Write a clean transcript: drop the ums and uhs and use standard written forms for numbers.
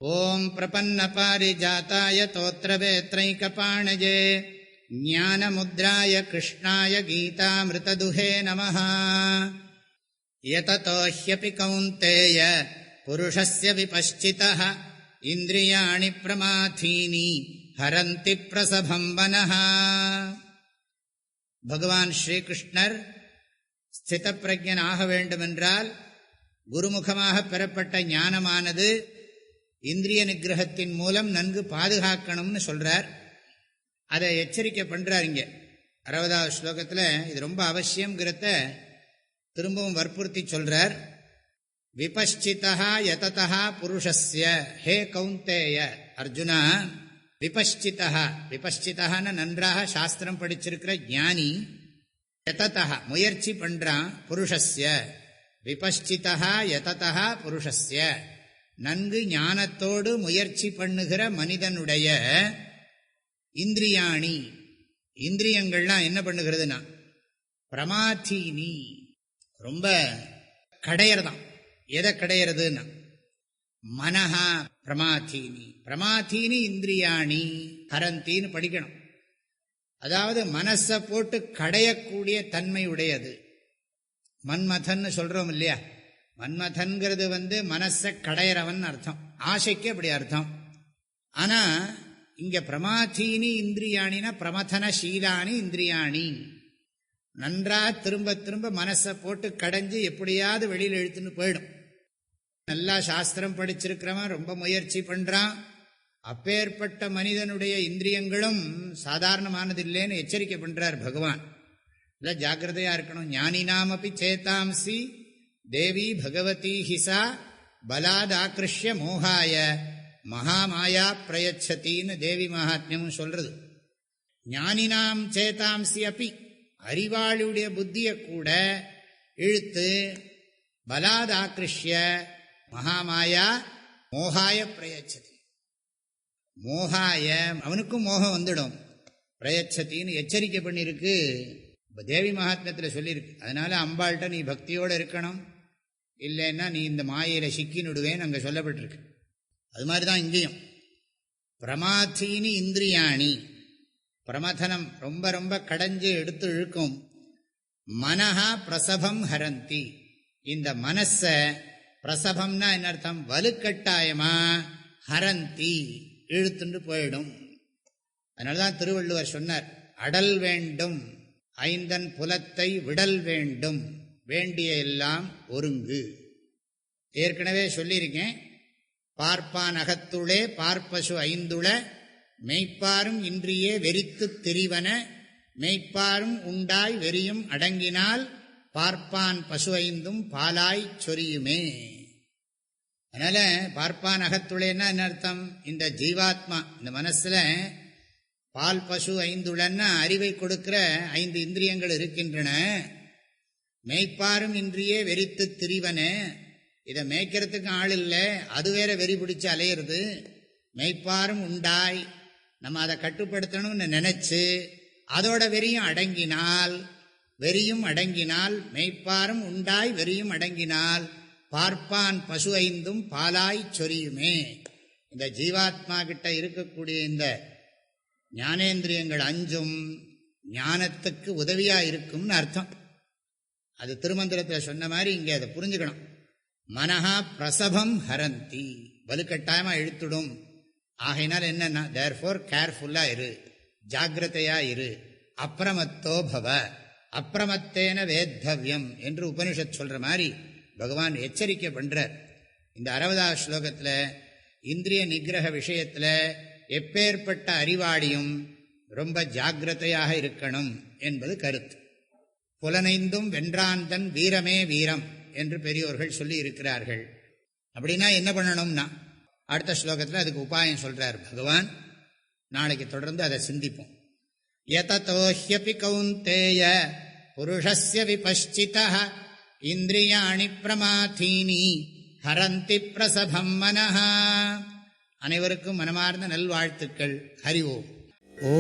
ஓம் பிரபன்ன பாரிஜாதாய தோத்ரவேத்ரைகபாணஜே ஞானமுத்ராய கிருஷ்ணாய கீதாமிருததுஹே நமஹ. யததோ ஹ்யபி கௌந்தேய புருஷஸ்ய விபஷ்சிதः இந்திரியாணி பிரமாதீனி ஹரந்தி பிரசபம் வனஹ. பகவான் ஸ்ரீகிருஷ்ணர் ஸ்தித பிரஜன் ஆக வேண்டுமென்றால் குருமுகமாக பெறப்பட்ட ஞானமானது இந்திரிய நிகிரகத்தின் மூலம் நன்கு பாதுகாக்கணும்னு சொல்றார். அதை எச்சரிக்கை பண்றார். இங்கே 60வது ஸ்லோகத்தில் இது ரொம்ப அவசியம்ங்கிறத திரும்பவும் வற்புறுத்தி சொல்றார். விபஷ்சிதா யததா புருஷஸ்ய ஹே கௌந்தேய அர்ஜுனா, விபஷ்சிதா, விபஷ்சிதான்னு நன்றாக சாஸ்திரம் படிச்சிருக்கிற ஞானி, யததா முயற்சி பண்றான், புருஷஸ்ய விபஷ்சிதா யததா புருஷஸ்ய நன்கு ஞானத்தோடு முயற்சி பண்ணுகிற மனிதனுடைய இந்திரியாணி, இந்திரியங்கள்லாம் என்ன பண்ணுகிறதுனா பிரமாதீனி, ரொம்ப கடையறதான். எதை கடையிறதுன்னா மனஹா பிரமாதீனி, பிரமாதீனி இந்திரியாணி ஹரந்தின்னு படிக்கணும். அதாவது மனசை போட்டு கடையக்கூடிய தன்மை உடையது. மன்மதன்னு சொல்றோம் இல்லையா, மன்மதன்கிறது மனசை கடையறவன் அர்த்தம், ஆசைக்கு அப்படி அர்த்தம். ஆனா இங்க பிரமாதீனி இந்திரியாணினா பிரமதனசீலானி இந்திரியாணி, நன்றா திரும்ப திரும்ப மனசை போட்டு கடைஞ்சு எப்படியாவது வெளியில் இழுத்துன்னு போயிடும். நல்லா சாஸ்திரம் படிச்சிருக்கிறவன் ரொம்ப முயற்சி பண்றான். அப்பேற்பட்ட மனிதனுடைய இந்திரியங்களும் சாதாரணமானது இல்லைன்னு எச்சரிக்கை பண்றார் பகவான். இல்லை, ஜாக்கிரதையா இருக்கணும். ஞானினாமபி சேதாம்சி தேவி பகவதி ஹிசா பலாதாக்கிருஷ்ய மோகாய மகாமாயா பிரயச்சத்தின்னு தேவி மகாத்மியமும் சொல்றது. ஞானினாம் சேதாம்சி அப்பி, அறிவாளியுடைய புத்தியை கூட இழுத்து பலாதாக்கிருஷ்ய மகாமாயா மோகாய பிரயச்சதி, மோகாய அவனுக்கும் மோகம் வந்துடும், பிரயச்சத்தின்னு எச்சரிக்கை பண்ணியிருக்கு, தேவி மகாத்மியத்தில் சொல்லியிருக்கு. அதனால அம்பாள்கிட்ட நீ பக்தியோடு இருக்கணும், இல்லைன்னா நீ இந்த மாயையில சிக்கினுடுவேன்னு அங்கே சொல்லப்பட்டிருக்கு. அது மாதிரிதான் இங்கேயும் பிரமாதீனி இந்திரியாணி, பிரமதனம் ரொம்ப ரொம்ப கடைஞ்சு எடுத்து இழுக்கும். மனஹா பிரசபம் ஹரந்தி, இந்த மனச பிரசபம்னா என்ன அர்த்தம், வலுக்கட்டாயமா ஹரந்தி இழுத்துண்டு போயிடும். அதனாலதான் திருவள்ளுவர் சொன்னார், அடல் வேண்டும் ஐந்தன் புலத்தை விடல் வேண்டும், வேண்டிய எல்லாம் ஒருங்கு. ஏற்கனவே சொல்லியிருக்கேன், பார்ப்பான் அகத்துளே பார்ப்பசு ஐந்துள மெய்ப்பாரும் இன்றியே வெறித்து திரிவன மெய்ப்பாரும் உண்டாய் வெறியும் அடங்கினால் பார்ப்பான் பசு ஐந்தும் பாலாய் சொரியுமே. அதனால பார்ப்பான் அகத்துளேன்னா என்ன அர்த்தம், இந்த ஜீவாத்மா இந்த மனசுல பால் பசு ஐந்துளன்னா அறிவை கொடுக்கிற 5 இந்திரியங்கள் இருக்கின்றன. மெய்ப்பாரும் இன்றியே வெறித்து திரிவன, இதை மேய்க்கிறதுக்கு ஆள் இல்லை, அது வேற வெறி பிடிச்சு அலையிறது. மெய்ப்பாரும் உண்டாய், நம்ம அதை கட்டுப்படுத்தணும்னு நினைச்சு அதோட வெறியும் அடங்கினால் மெய்ப்பாரும் உண்டாய் வெறியும் அடங்கினால் பார்ப்பான் பசு ஐந்தும் பாலாய் சொரியுமே. இந்த ஜீவாத்மா கிட்ட இருக்கக்கூடிய இந்த ஞானேந்திரியங்கள் 5ம் ஞானத்துக்கு உதவியா இருக்கும்னு அர்த்தம். அது திருமந்திரத்தில் சொன்ன மாதிரி இங்கே அதை புரிஞ்சுக்கணும். மனஹா பிரசபம் ஹரந்தி, வலுக்கட்டாயமா இழுத்துடும். ஆகையினால் என்னன்னா, தேர்ஃபோர் கேர்ஃபுல்லா இரு, ஜாகிரதையா இரு, அப்ரமத்தோ பவ அப்ரமத்தேன வேத்தவ்யம் என்று உபனிஷத் சொல்ற மாதிரி பகவான் எச்சரிக்கை பண்றார். இந்த 60வது ஸ்லோகத்தில் இந்திரிய நிகிரக விஷயத்தில் எப்பேற்பட்ட அறிவாளியும் ரொம்ப ஜாகிரதையாக இருக்கணும் என்பது கருத்து. புலனைந்தும் வென்றாந்தன் வீரமே வீரம் என்று பெரியோர்கள் சொல்லி இருக்கிறார்கள். அப்படின்னா என்ன பண்ணணும்னா அடுத்த ஸ்லோகத்தில் அதுக்கு உபாயம் சொல்றார் பகவான். நாளைக்கு தொடர்ந்து அதை சிந்திப்போம். யததோ ஹ்யபி கௌந்தேய புருஷஸ்ய விபஷ்சிதः இந்திரியாணி பிரமாதீனி ஹரந்தி பிரசபம் மனஹ. அனைவருக்கும் மனமார்ந்த நல்வாழ்த்துக்கள். ஹரி ஓம். ஓ